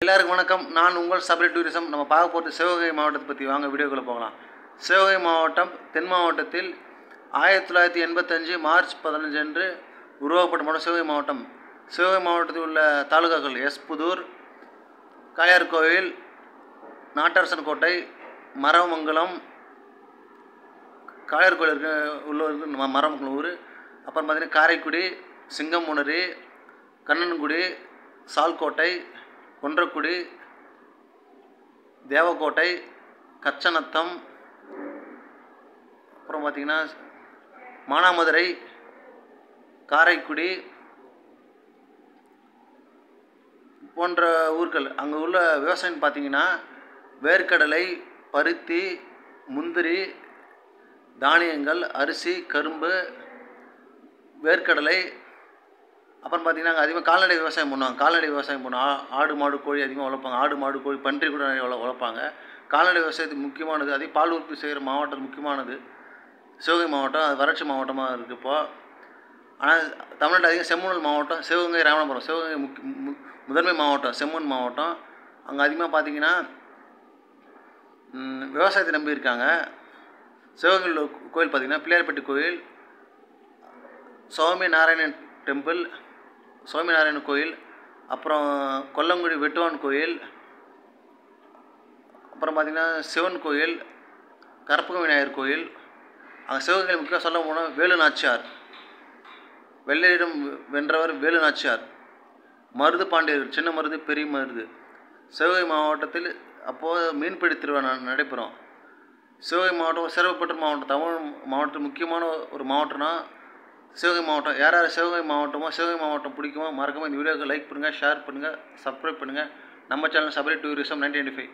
எல்லாருக்கும் வணக்கம். நான் உங்கள் சபரி டூரிசம். நம்ம பார்க்க போகிறது சிவகங்கை மாவட்டத்தை பற்றி. வாங்க வீடியோக்குள்ளே போகலாம். சிவகங்கை மாவட்டம் தென் மாவட்டத்தில் 1985 மார்ச் 15 அன்று உருவாக்கப்பட்ட மாவட்டம் சிவகங்கை மாவட்டம். சிவகங்கை மாவட்டத்தில் உள்ள தாலுகாக்கள் புதூர், காளையார்கோவில், நாட்டரசன் கோட்டை, மரமங்கலம், காளையார்கோவில் உள்ள மரமங்கலம் ஊர், அப்புறம் பார்த்திங்கன்னா காரைக்குடி, சிங்கமுனரி, கண்ணன்குடி, சால்கோட்டை, கொன்றக்குடி, தேவக்கோட்டை, கச்சநத்தம், அப்புறம் பார்த்திங்கன்னா மானாமதுரை, காரைக்குடி போன்ற ஊர்கள். அங்கே உள்ள விவசாயம் பார்த்திங்கன்னா வேர்க்கடலை, பருத்தி, முந்திரி, தானியங்கள், அரிசி, கரும்பு, வேர்க்கடலை. அப்புறம் பார்த்திங்கன்னா அங்கே அதிகமாக கால்நடை விவசாயம் பண்ணுவாங்க. கால்நடை விவசாயம் பண்ணுவாங்க. ஆடு மாடு கோழி அதிகமாக வளர்ப்பாங்க. ஆடு மாடு கோழி பன்றி கூட நிறைய வளர்ப்பாங்க. கால்நடை விவசாயத்துக்கு முக்கியமானது. அதே பால் உற்பத்தி செய்கிற மாவட்டம் முக்கியமானது சிவகங்கை மாவட்டம். அது வறட்சி மாவட்டமாக இருக்குது இப்போது. ஆனால் தமிழ்நாட்டில் அதிகம் செம்மண் மாவட்டம் சிவகங்கை, ராமநாதபுரம். சிவகங்கை முதன்மை மாவட்டம் செம்மண் மாவட்டம். அங்கே அதிகமாக பார்த்திங்கன்னா விவசாயத்தை நம்பி இருக்காங்க. சிவகங்கையில் கோயில் பார்த்திங்கன்னா பிள்ளையார்பட்டி கோயில், சுவாமி நாராயணன் டெம்பிள், சுவாமிநாராயணன் கோயில், அப்புறம் கொல்லங்குடி வெட்டுவான் கோயில், அப்புறம் பார்த்திங்கன்னா சிவன் கோயில், கற்பக விநாயகர் கோயில். அங்கே சிவகங்கை முக்கியம் சொல்ல போனால் வேலு நாச்சியார், வெள்ளையிடம் வென்றவர் வேலு நாச்சியார், மருது பாண்டியர், சின்ன மருது பெரிய மருது. சிவகங்கை மாவட்டத்தில் அப்போது மீன்பிடி திருவிழா நடைபெறும். சிவகங்கை மாவட்டம் சிறப்புப்பெற்ற மாவட்டம். தமிழ் மாவட்டத்தில் முக்கியமான ஒரு மாவட்டம்னா சிவகங்கை மாவட்டம். யார் யார் சிவகங்கை மாவட்டமோ சிவகங்கை மாவட்டம் பிடிக்குமோ மறக்காமல் இந்த வீடியோக்கு லைக் பண்ணுங்கள், ஷேர் பண்ணுங்கள், சப்ஸ்கிரைப் பண்ணுங்கள். நம்ம சேனல் சபரி டூரிசம் 1995.